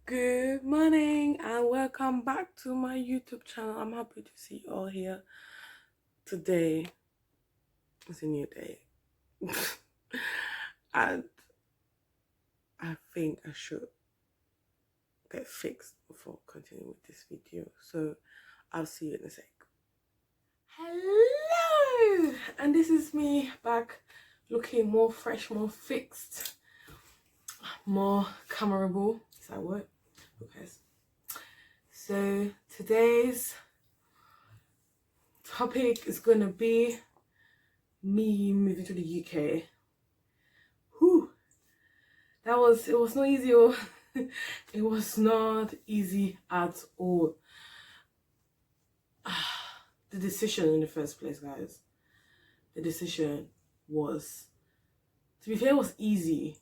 Good morning and welcome back to my YouTube channel. I'm happy to see you all here today. It's a new day. And I think I should get fixed before continuing with this video. So I'll see you in a sec. Hello! And this is me back looking more fresh, more fixed, more cameraable. Is that a word? Okay. So today's topic is going to be me moving to the UK. Whew. It was not easy. It was not easy at all. The decision in the first place, guys. The decision was, to be fair, it was easy.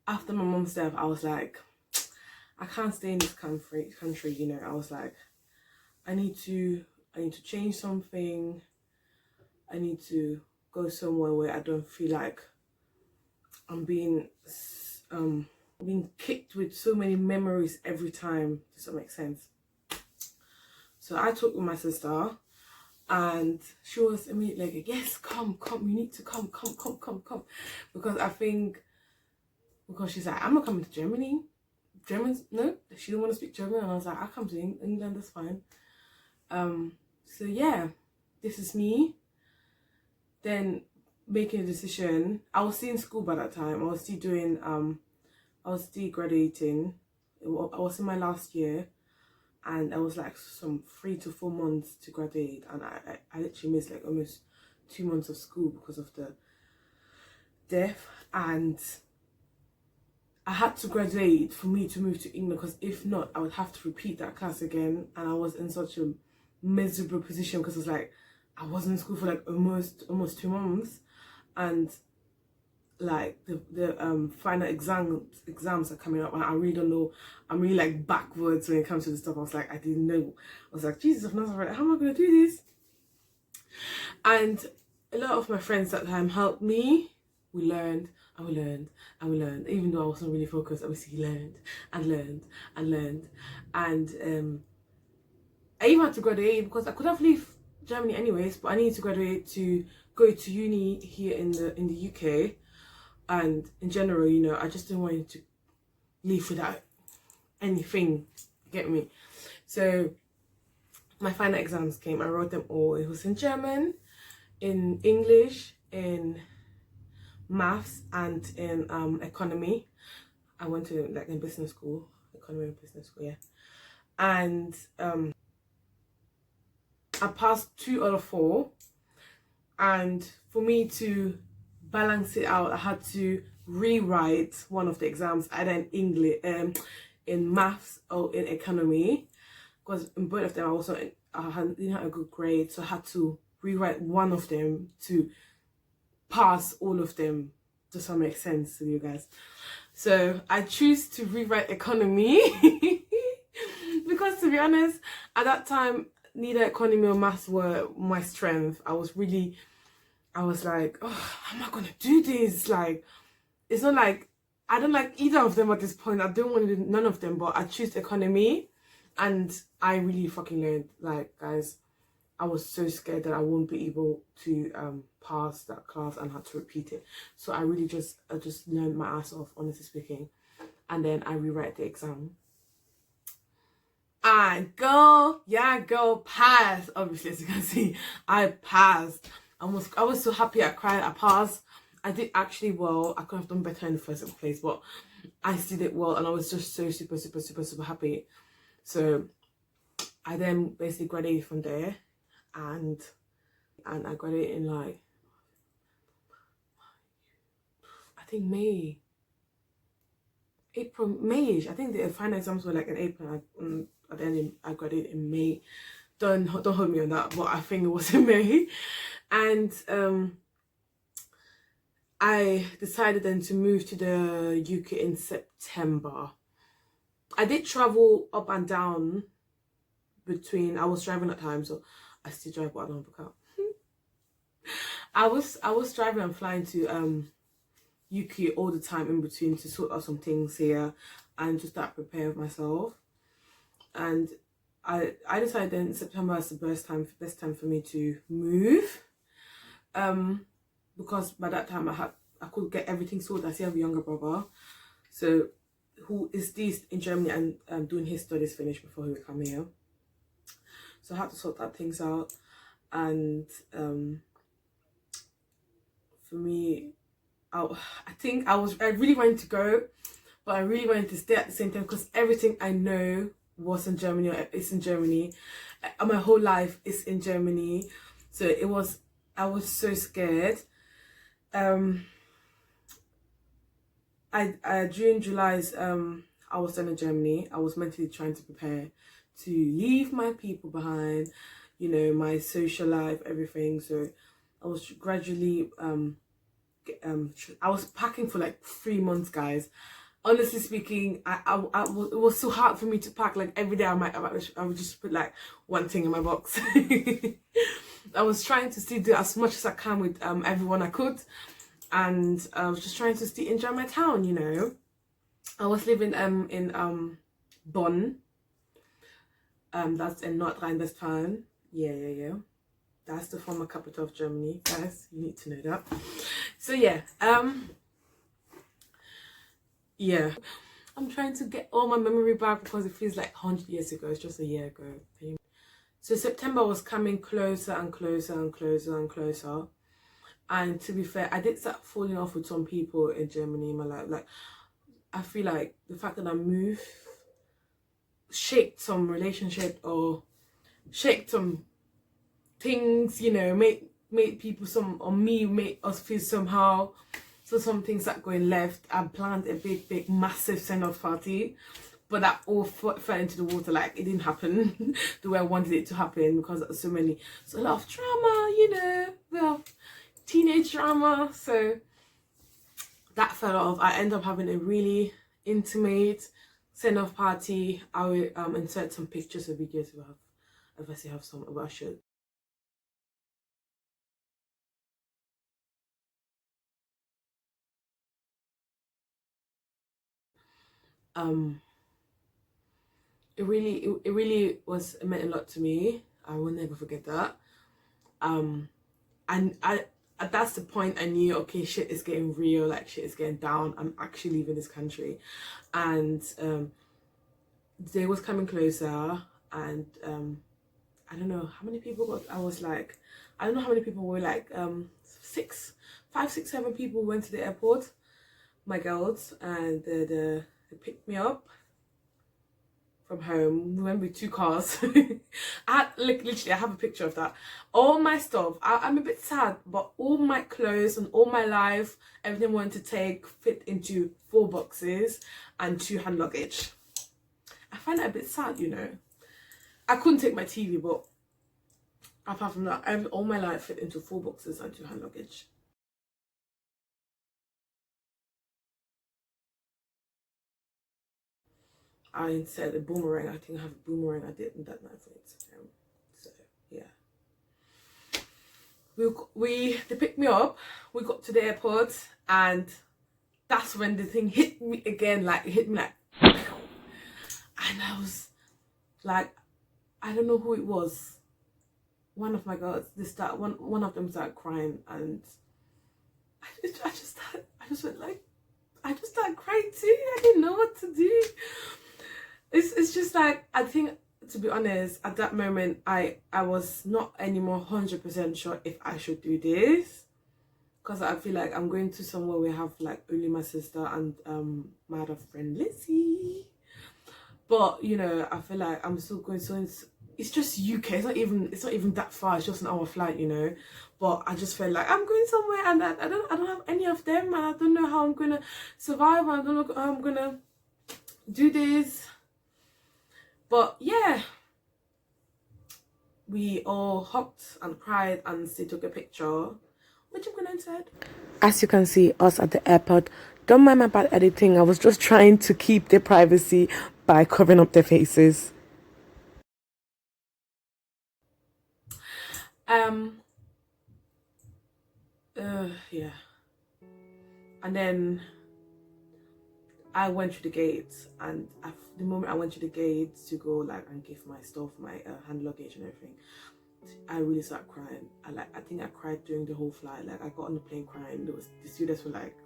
After my mom's death, I was like, I can't stay in this country, you know. I was like, I need to change something. I need to go somewhere where I don't feel like I'm being kicked with so many memories every time. Does that make sense? So I talked with my sister, and she was immediately like, yes, come, you need to come, because I think, because she's like, I'm not coming to Germany. Germans, no, she didn't want to speak German, and I was like, I'll come to England, that's fine. So yeah, this is me then making a decision. I was still in school by that time. I was still doing I was still graduating. I was in my last year, and I was like some 3 to 4 months to graduate, and I literally missed like almost 2 months of school because of the death. And I had to graduate for me to move to England, because if not, I would have to repeat that class again, and I was in such a miserable position because it's like I wasn't in school for like almost 2 months, and like the final exams are coming up, and I really don't know. I'm really like backwards when it comes to this stuff. I was like, I didn't know. I was like, Jesus of Nazareth, how am I gonna do this? And a lot of my friends at the time helped me. We learned and we learned and we learned. Even though I wasn't really focused, obviously learned and learned and learned. And I even had to graduate because I could have left Germany anyways, but I needed to graduate to go to uni here in the UK. And in general, you know, I just didn't want to leave without anything. Get me? So my final exams came. I wrote them all. It was in German, in English, in maths, and in economy. I went to like in business school, economy and business school, yeah. And I passed 2 out of 4. And for me to balance it out, I had to rewrite one of the exams, either in English, in maths or in economy, because in both of them I didn't have a good grade, so I had to rewrite one of them to pass all of them. Does that make sense to you guys? So I choose to rewrite economy because, to be honest, at that time neither economy or maths were my strength. I was like, oh, how am I gonna do this? Like, it's not like I don't like either of them at this point. I don't want to do none of them, but I choose economy, and I really fucking learned. Like, guys, I was so scared that I won't be able to pass that class and had to repeat it. So I just learned my ass off, honestly speaking, and then I rewrite the exam. I go, pass. Obviously, as you can see, I passed. I was so happy. I cried. I passed. I did actually well. I could have done better in the first place, but I still did well, and I was just so super happy. So I then basically graduated from there, and I graduated in like, I think May-ish. I think the final exams were like in April. At the end, I graduated in May. Don't hold me on that, but I think it was in May. And I decided then to move to the UK in September. I did travel up and down between, I was driving at times, so I still drive, but I don't book out. I was driving and flying to UK all the time in between to sort out some things here and to start preparing myself. And I decided then September is the best time for me to move. Because by that time I could get everything sorted. I still have a younger brother, so who is this in Germany and doing his studies finished before he would come here. So I had to sort that things out, and for me, I think I really wanted to go, but I really wanted to stay at the same time because everything I know was in Germany, or it's in Germany. My whole life is in Germany, so I was so scared. June, July's I was done in Germany. I was mentally trying to prepare to leave my people behind, you know, my social life, everything. So I was gradually I was packing for like 3 months, guys. Honestly speaking, it was so hard for me to pack. Like every day I would just put like one thing in my box. I was trying to still do as much as I can with everyone I could, and I was just trying to still enjoy my town, you know. I was living in Bonn. That's in North Rhine-Westphalia. Yeah. That's the former capital of Germany, guys. You need to know that. So yeah, yeah. I'm trying to get all my memory back because it feels like 100 years ago. It's just a year ago. So September was coming closer and closer and closer and closer. And to be fair, I did start falling off with some people in Germany in my life. Like, I feel like the fact that I moved shaped some relationship or shaped some things, you know, made people made us feel somehow. So some things that going left. I planned a big massive send-off party, but that all fell into the water. Like, it didn't happen the way I wanted it to happen because there was so a lot of drama, you know, well, teenage drama. So that fell off. I ended up having a really intimate send-off party. I will insert some pictures or videos if I still have some, but I should. It really was, it meant a lot to me. I will never forget that. And that's the point I knew, okay, shit is getting real, like shit is getting down. I'm actually leaving this country. And the day was coming closer, and I don't know how many people I don't know how many people were, like 5, 6, 7 people went to the airport, my girls, and they picked me up from home. We went with 2 cars. Literally, I have a picture of that. All my stuff, I'm a bit sad, but all my clothes and all my life, everything I wanted to take fit into 4 boxes and 2 hand luggage. I find that a bit sad, you know. I couldn't take my TV, but apart from that, all my life fit into 4 boxes and 2 hand luggage. I instead a boomerang. I think I have a boomerang I did that night for Instagram. So yeah. They picked me up. We got to the airport, and that's when the thing hit me again. Like, it hit me like, and I was like, I don't know who it was. One of my girls, one of them started crying, and I just started crying too. I didn't know what to do. It's just like, I think, to be honest, at that moment I was not anymore 100% sure if I should do this, because I feel like I'm going to somewhere where I have like only my sister and my other friend Lizzie. But you know, I feel like I'm still going, so it's just UK. It's not even that far. It's just an hour flight, you know. But I just felt like I'm going somewhere, and I don't have any of them, and I don't know how I'm gonna survive. I don't know how I'm gonna do this. But yeah, we all hopped and cried and still took a picture, which I'm gonna insert. As you can see, us at the airport. Don't mind my bad editing. I was just trying to keep their privacy by covering up their faces. Yeah. And then I went through the gate, and the moment I went through the gate to go like and give my stuff, my hand luggage and everything, I really started crying. I think I cried during the whole flight. Like I got on the plane crying. There was the students were like,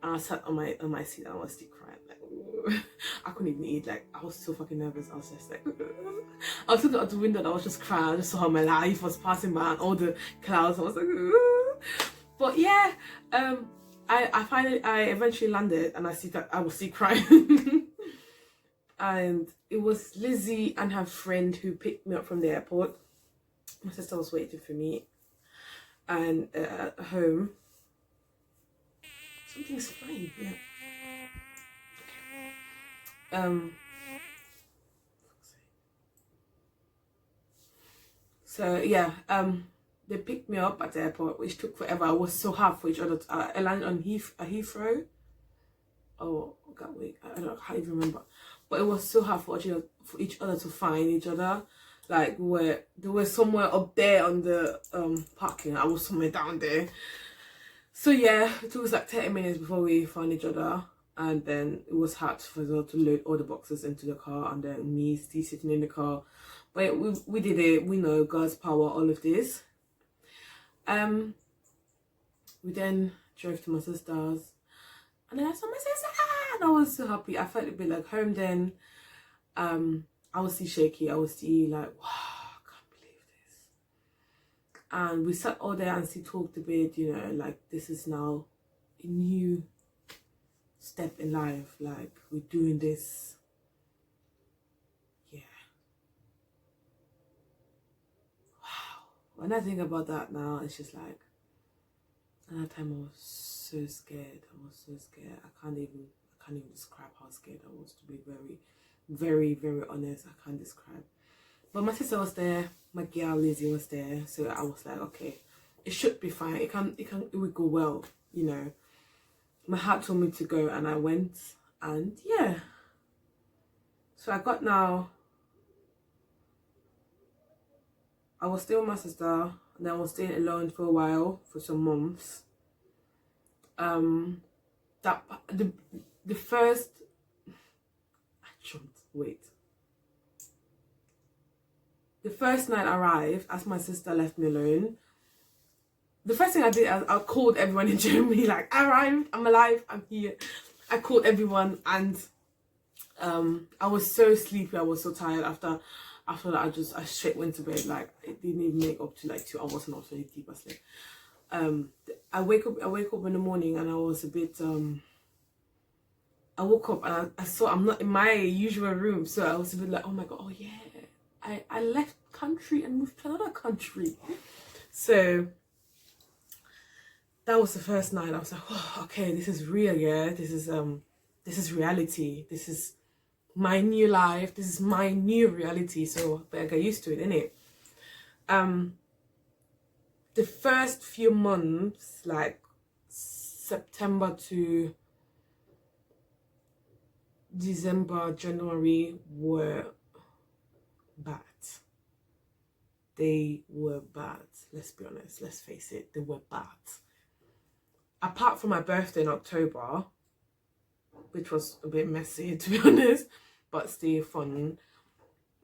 and I sat on my seat and I was still crying. Like I couldn't even eat. Like I was so fucking nervous. I was just like, I was looking out the window and I was just crying. I just saw how my life was passing by and all the clouds. I was like, but yeah, I eventually landed and I was still crying. And it was Lizzie and her friend who picked me up from the airport. My sister was waiting for me, and at home. Something's fine, yeah. So yeah, they picked me up at the airport, which took forever. I was so hard for each other. I landed on Heathrow. Oh, God, wait, I can't even remember. But it was so hard for each other to find each other. Like they were somewhere up there on the parking. I was somewhere down there. So yeah, it took us like 30 minutes before we found each other. And then it was hard for us to load all the boxes into the car, and then me still sitting in the car. But we did it. We know God's power, all of this. We then drove to my sister's, and then I saw my sister, and I was so happy. I felt a bit like home then. I was still shaky. I was still like, wow, I can't believe this. And we sat all there and still talked a bit, you know, like this is now a new step in life. Like we're doing this. Yeah. Wow. When I think about that now, it's just like, at that time I was so scared. I was so scared. I can't even describe how scared I was, to be very, very, very honest. I can't describe. But my sister was there, my girl Lizzie was there, so I was like, okay, it should be fine. It would go well, you know. My heart told me to go, and I went, and yeah. So I was staying with my sister, and then I was staying alone for a while, for some months. The first, I jumped, wait. The first night I arrived, as my sister left me alone, the first thing I did, I called everyone in Germany, like, I arrived, I'm alive, I'm here. I called everyone, and I was so sleepy, I was so tired. After that, I straight went to bed. Like, it didn't even make up to like 2 hours, and I was really deep asleep. I wake up in the morning, and I was a bit, I woke up and I saw I'm not in my usual room, so I was a bit like, oh my god, oh yeah, I left country and moved to another country. So that was the first night. I was like, oh, okay, this is real, yeah. This is reality. This is my new life. This is my new reality. So I better get used to it, innit? The first few months, like September to December, January, were bad. They were bad. Let's be honest. Let's face it. They were bad. Apart from my birthday in October, which was a bit messy, to be honest, but still fun,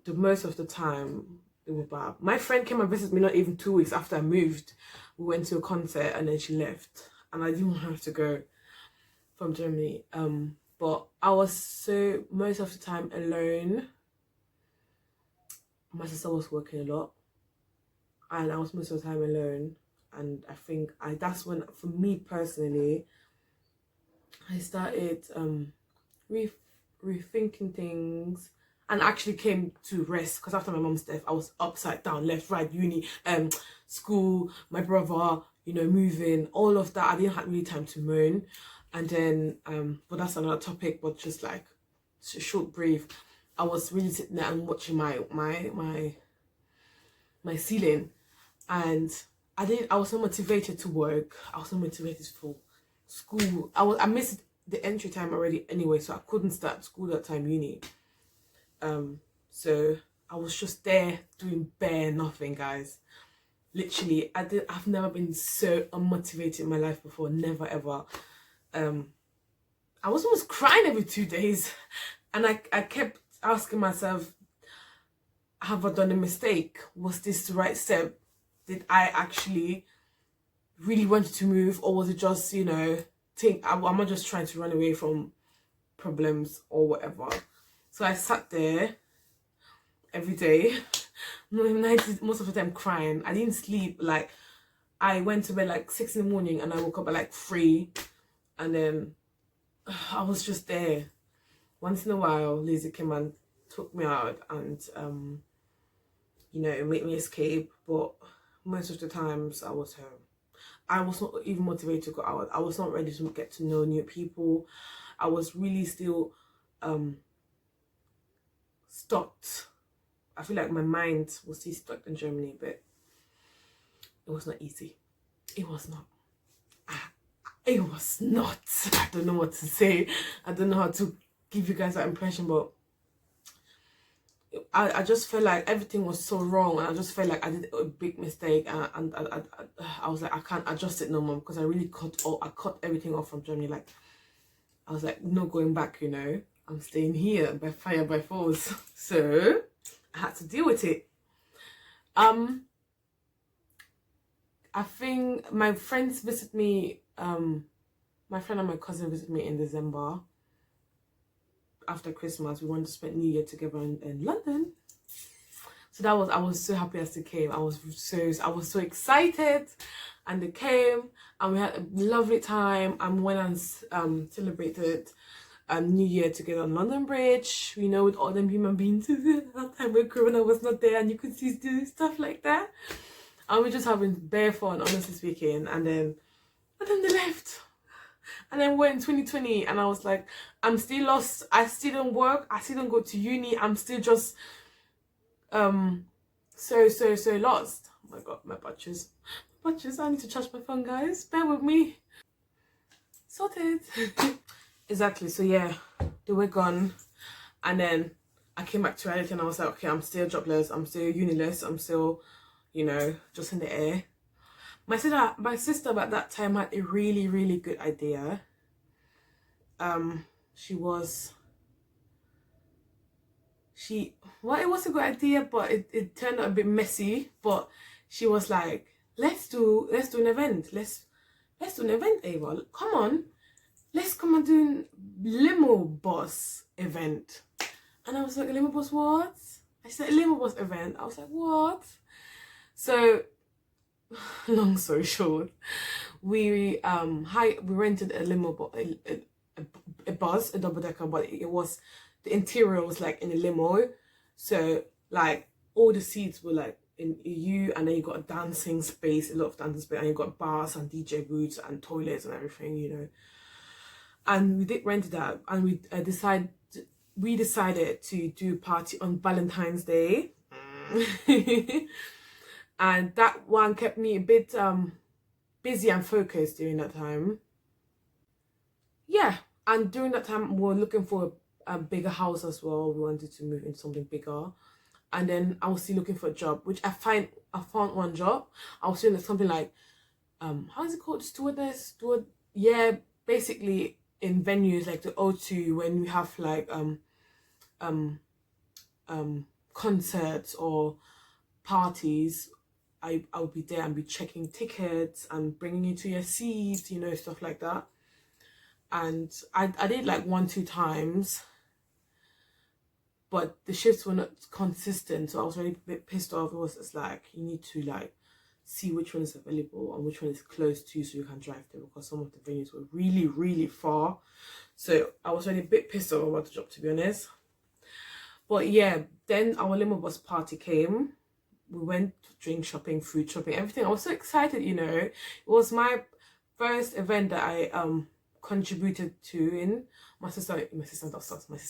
the most of the time they were bad. My friend came and visited me not even 2 weeks after I moved. We went to a concert, and then she left, and I didn't want her to go from Germany. But I was so most of the time alone. My sister was working a lot, and I was most of the time alone. And I think that's when, for me personally, I started rethinking things, and actually came to rest, because after my mom's death, I was upside down, left, right, uni, school, my brother, you know, moving, all of that. I didn't have really time to moan. And then, but that's another topic, but just like a short brief, I was really sitting there and watching my ceiling, and I was so motivated to work. I was so motivated for school. I missed the entry time already anyway, so I couldn't start school that time, uni. So I was just there doing bare nothing, guys. Literally, I've never been so unmotivated in my life before. Never ever. I was almost crying every 2 days, and I kept asking myself, have I done a mistake? Was this the right step? Did I actually really want to move, or was it just, you know, am I just trying to run away from problems or whatever? So I sat there every day, most of the time crying. I didn't sleep. Like, I went to bed like 6 in the morning and I woke up at like 3, and then I was just there. Once in a while, Lizzie came and took me out and you know, made me escape, but most of the times I was home. I was not even motivated to go out. I was not ready to get to know new people. I was really still stuck. I feel like my mind was still stuck in Germany, but it was not easy. It was not. It was not. I don't know what to say. I don't know how to give you guys that impression, but I just felt like everything was so wrong, and I just felt like I did a big mistake, and I was like, I can't adjust it no more, because I really cut everything off from Germany. Like, I was like, no going back, you know. I'm staying here by fire by force. So I had to deal with it. I think my friends visit me, my friend and my cousin visit me in December. After Christmas, we wanted to spend New Year together in London. So I was so happy as they came. I was so excited, and they came, and we had a lovely time, and went and celebrated New Year together on London Bridge, you know, with all them human beings. That time when Corona was not there, and you could see do stuff like that. And we're just having bare fun, honestly speaking. And then they left. And then we're in 2020, and I was like, I'm still lost. I still don't work. I still don't go to uni. I'm still just so lost. Oh my god, my butchers. I need to charge my phone, guys. Bear with me. Sorted. Exactly. So yeah, they were gone, and then I came back to reality, and I was like, okay, I'm still jobless. I'm still uniless. I'm still, you know, just in the air. My sister at that time had a really good idea. It was a good idea, but it turned out a bit messy. But she was like, let's do an event. Let's do an event, Ava. Come on, let's come and do a limo bus event. And I was like, a limo bus what? I said, a limo bus event. I was like, what? So long story short, we rented a limo, a bus, a double decker, but the interior was like in a limo, so like all the seats were like in you, and then you got a dancing space, a lot of dancing space, and you got bars and DJ booths and toilets and everything, you know. And we did rent that, and we decided to do a party on Valentine's Day. And that one kept me a bit busy and focused during that time. Yeah, and during that time we were looking for a bigger house as well. We wanted to move into something bigger, and then I was still looking for a job, which I found one job. I was doing something like how is it called, yeah, basically in venues like the O2, when we have like concerts or parties. I would be there and be checking tickets and bringing you to your seats, you know, stuff like that. And I did like 1-2 times, but the shifts were not consistent, so I was really a bit pissed off. It was just like, you need to like see which one is available and which one is close to you, so you can drive there, because some of the venues were really far. So I was really a bit pissed off about the job, to be honest. But yeah, then our limo bus party came. We went drink shopping, food shopping, everything. I was so excited, you know. It was my first event that I contributed to in. My sister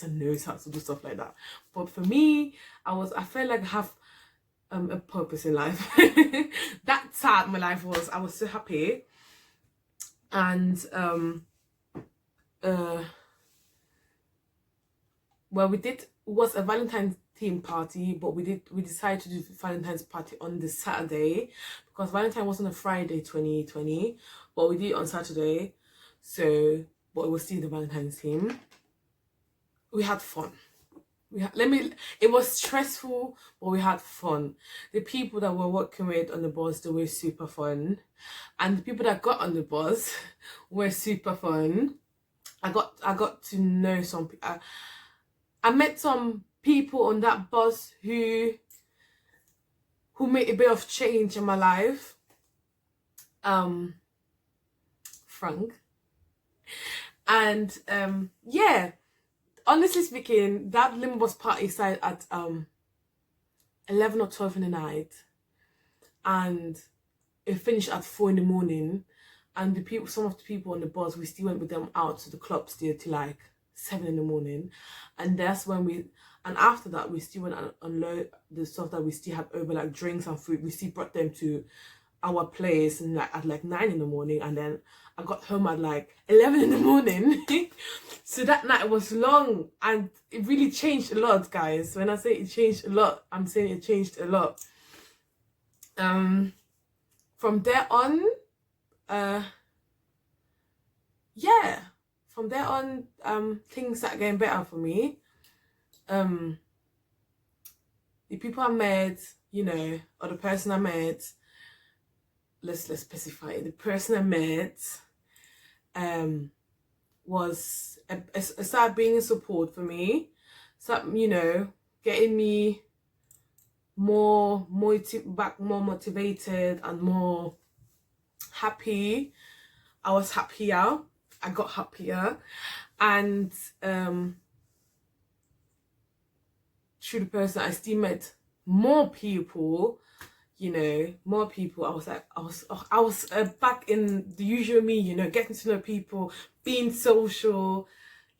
knows how to do stuff like that. But for me, I felt like I have a purpose in life. That's how my life was. I was so happy. And well, it was a Valentine's theme party, but we decided to do Valentine's party on the Saturday because Valentine was on a Friday 2020, but we did it on Saturday. So, but it was still the Valentine's theme. We had fun. It was stressful, but we had fun. The people that we're working with on the bus, they were super fun. And the people that got on the bus were super fun. I got to know some people. I met some people on that bus who made a bit of change in my life. Frank. And yeah. Honestly speaking, that Limbo Bus party started at 11 or 12 in the night, and it finished at 4 in the morning. And some of the people on the bus, we still went with them out to the club still till like 7 in the morning, and that's when and after that we still went and unload the stuff that we still had over, like drinks and food. We still brought them to our place and like at like 9 in the morning, and then I got home at like 11 in the morning. So that night was long, and it really changed a lot, guys. When I say it changed a lot, I'm saying it changed a lot. From there on, yeah, from there on, things started getting better for me. The people I met, you know, or the person I met, let's specify it. The person I met was started being a support for me. So, you know, getting me more motivated and more happy. I was happier. I got happier. And through the person, I still met more people. You know, more people. I was back in the usual me, you know, getting to know people, being social,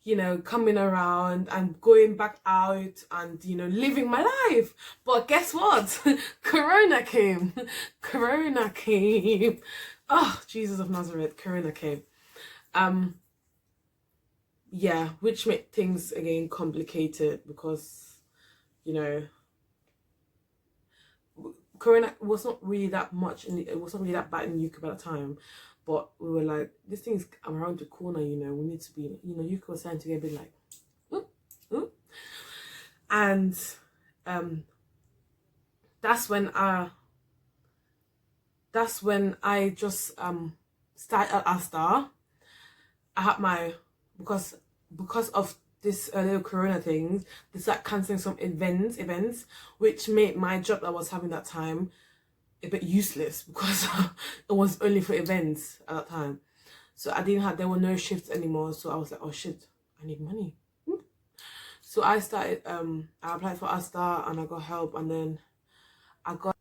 you know, coming around and going back out and, you know, living my life. But guess what? Corona came. Corona came. Oh, Jesus of Nazareth, Corona came. Yeah, which made things again complicated because, you know, Corona was not really that much, it wasn't really that bad in the UK at the time, but we were like, this thing's around the corner, you know, we need to be, you know, UK was starting to get a bit like, ooh, ooh. And that's when I just started at Asda. I had my, because of this little Corona thing, they started cancelling some events, which made my job that I was having that time a bit useless because it was only for events at that time. So there were no shifts anymore. So I was like, oh shit, I need money. So I started, I applied for Asda and I got help, and then I got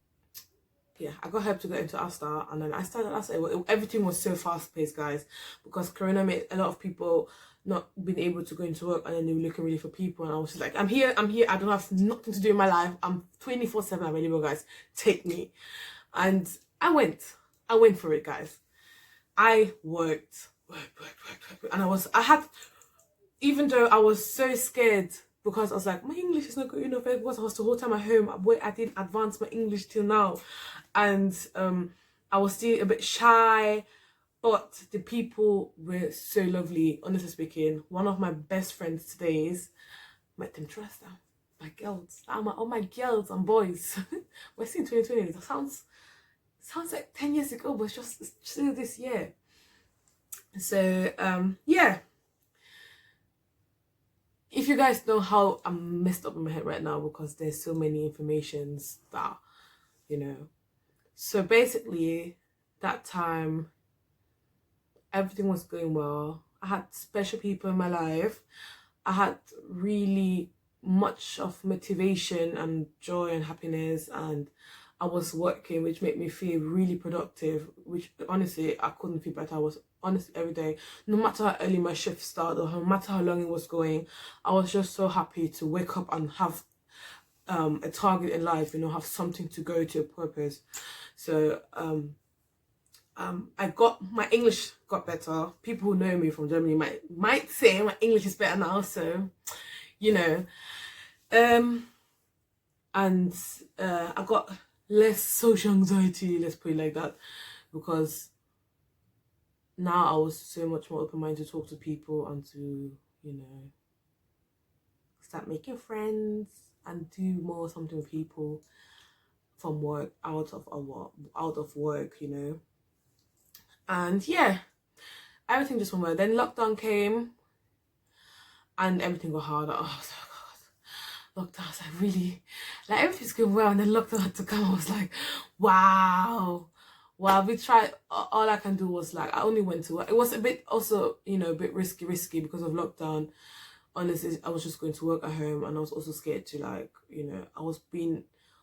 help to get into Asda, and then I started Asda. Everything was so fast paced, guys, because Corona made a lot of people not being able to go into work, and then they were looking really for people, and I was just like, I'm here, I don't have nothing to do in my life, I'm 24/7 available, guys, take me. And I went for it, guys. I worked, and even though I was so scared, because I was like, my English is not good enough, because I was the whole time at home, I didn't advance my English till now, and I was still a bit shy. But the people were so lovely, honestly speaking. One of my best friends today is, met them trust them, my girls. All my girls and boys. We're still in 2020. That sounds like 10 years ago, but it's still this year. So, yeah. If you guys know how I'm messed up in my head right now, because there's so many informations that, you know. So basically, that time, everything was going well. I had special people in my life. I had really much of motivation and joy and happiness, and I was working, which made me feel really productive, which honestly I couldn't feel better. I was honestly every day, no matter how early my shift started or no matter how long it was going, I was just so happy to wake up and have a target in life, you know, have something to go to, a purpose. So my English got better. People who know me from Germany might say my English is better now. So you know. And I got less social anxiety, let's put it like that, because now I was so much more open-minded to talk to people and to, you know, start making friends and do more something with people from work, out of work, you know. And yeah, everything just went well. Then lockdown came and everything got harder. Oh, so God. Lockdown, I was like, really, like everything's going well, and then lockdown had to come. I was like, wow. Well, we tried. All I can do was like, I only went to work. It was a bit also, you know, a bit risky because of lockdown. Honestly, I was just going to work at home, and I was also scared to, like, you know, I was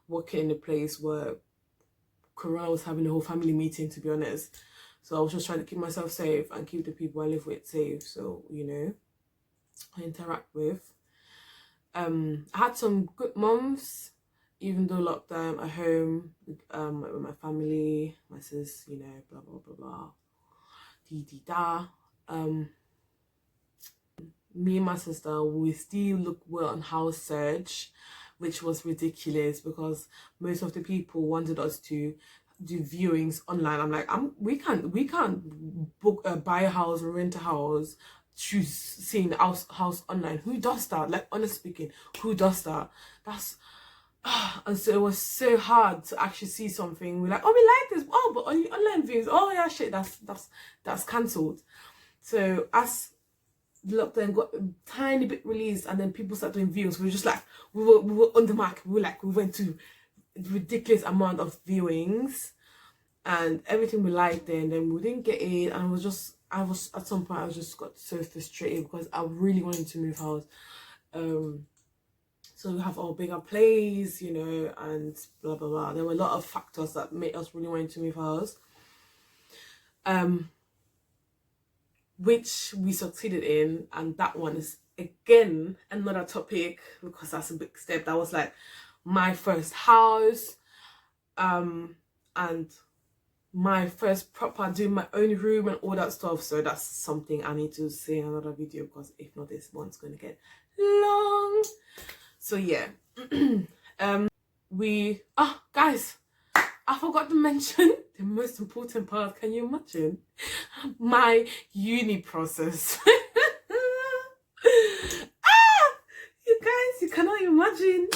working in a place where Corona was having a whole family meeting, to be honest. So I was just trying to keep myself safe and keep the people I live with safe. So, you know, I interact with. I had some good months, even though lockdown at home, with my family, my sis, you know, blah blah blah blah, dee dee da. Me and my sister, we still look well on house search, which was ridiculous because most of the people wanted us to do viewings online. I'm like, we can't book buy a house or rent a house, choose seeing the house online. Who does that? Like, honestly speaking, who does that? That's and so it was so hard to actually see something. We're like, oh, we like this. Oh, but only online views. Oh yeah, shit, that's cancelled. So as lockdown got a tiny bit released, and then people started doing viewings, we were just like, we were on the mark. We went to a ridiculous amount of viewings and everything we liked there, and then we didn't get it, and I was at some point I just got so frustrated because I really wanted to move house. So we have our bigger place, you know, and blah blah blah. There were a lot of factors that made us really want to move house, which we succeeded in, and that one is again another topic because that's a big step. That was like my first house, and my first proper doing my own room and all that stuff. So that's something I need to say in another video, because if not, this one's going to get long. So yeah, guys, I forgot to mention the most important part. Can you imagine my uni process? You guys, you cannot imagine.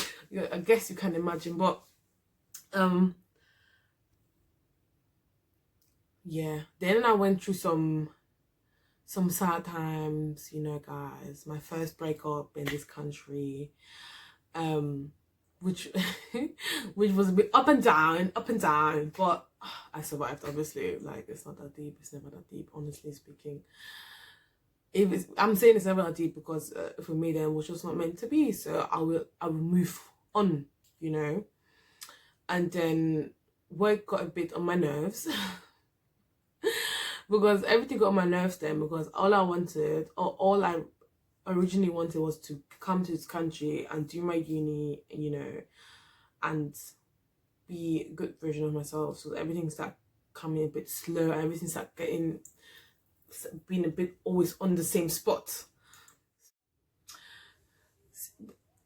I guess you can imagine, but yeah. Then I went through some sad times, you know, guys. My first breakup in this country, which which was a bit up and down, but I survived. Obviously, like, it's not that deep. It's never that deep, honestly speaking. I'm saying it's never that deep because for me then it was just not meant to be. So I will move on, you know. And then work got a bit on my nerves. Because everything got on my nerves then, because all I originally wanted was to come to this country and do my uni, you know, and be a good version of myself. So everything started coming a bit slow, everything started being a bit always on the same spot.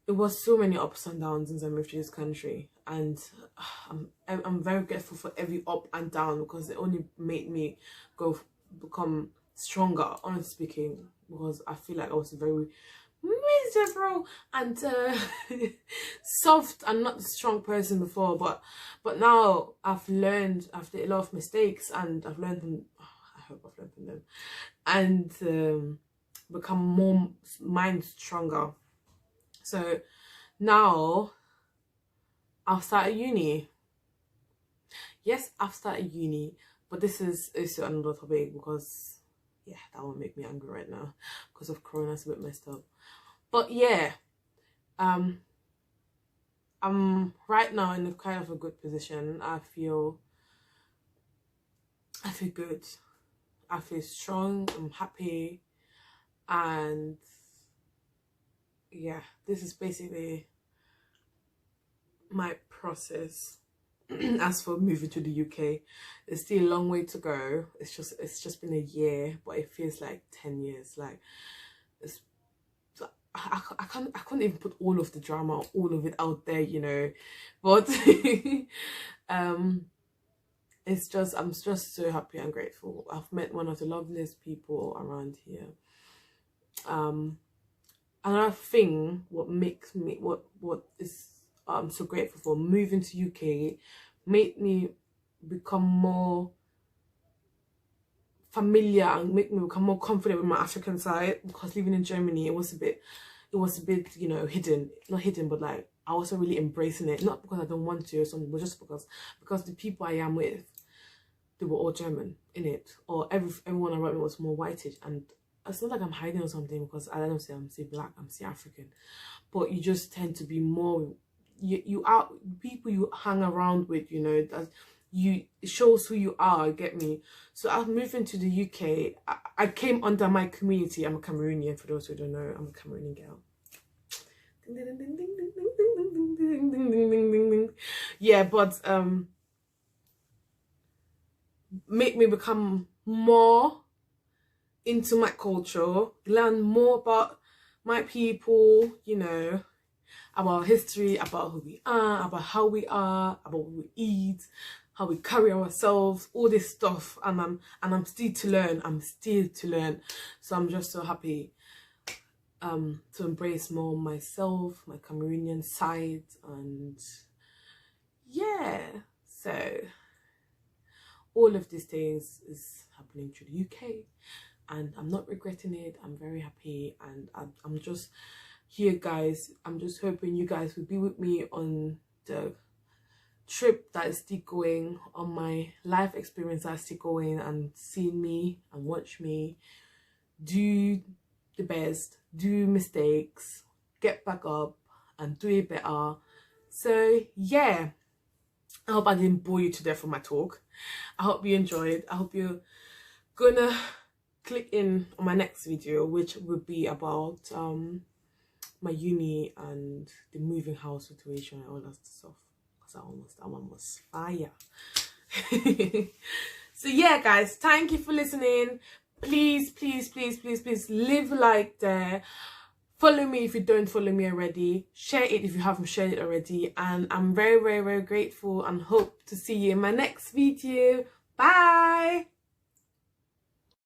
It was so many ups and downs since I moved to this country, and I'm very grateful for every up and down, because it only made me become stronger, honestly speaking, because I feel like I was very miserable and soft and not a strong person before, but now I've learned, I've did a lot of mistakes, and I've learned from, I hope I've learned from them, and become more mind stronger. So now I've started uni. Yes, I've started uni, but this is also another topic, because yeah, that will make me angry right now because of Corona. It's a bit messed up. But yeah, I'm right now in a kind of a good position. I feel good. I feel strong. I'm happy, and yeah, this is basically my process. As for moving to the UK, it's still a long way to go. It's just been a year, but it feels like 10 years. Like, I couldn't even put all of the drama, all of it out there, you know, but it's just, I'm just so happy and grateful. I've met one of the loveliest people around here. Another thing, what makes me, what is I'm so grateful for, moving to UK made me become more familiar and make me become more confident with my African side, because living in Germany, it was a bit, you know, hidden, not hidden, but like I wasn't really embracing it, not because I don't want to or something, but just because the people I am with, they were all German in it, or everyone around me was more whitish. And it's not like I'm hiding or something, because I don't say I'm still black, I'm still African, but you just tend to be more, you are people you hang around with, you know, that it shows who you are, get me? So I've moved into the UK. I came under my community. I'm a Cameroonian, for those who don't know. I'm a Cameroonian girl. Yeah, but make me become more into my culture, learn more about my people, you know, about history, about who we are, about how we are, about what we eat, how we carry ourselves, all this stuff. And I'm still to learn. I'm still to learn. So I'm just so happy to embrace more myself, my Cameroonian side, and yeah. So all of these things is happening through the UK, and I'm not regretting it. I'm very happy, and I'm just here, guys. I'm just hoping you guys will be with me on the trip that is still going, on my life experience that's still going, and see me and watch me do the best, do mistakes, get back up and do it better. So yeah, I hope I didn't bore you to death for my talk. I hope you enjoyed. I hope you're gonna click in on my next video, which will be about my uni and the moving house situation and all that stuff, because that one was fire. So yeah, guys, thank you for listening. Please leave a like there. Follow me if you don't follow me already. Share it if you haven't shared it already. And I'm very grateful, and hope to see you in my next video. Bye.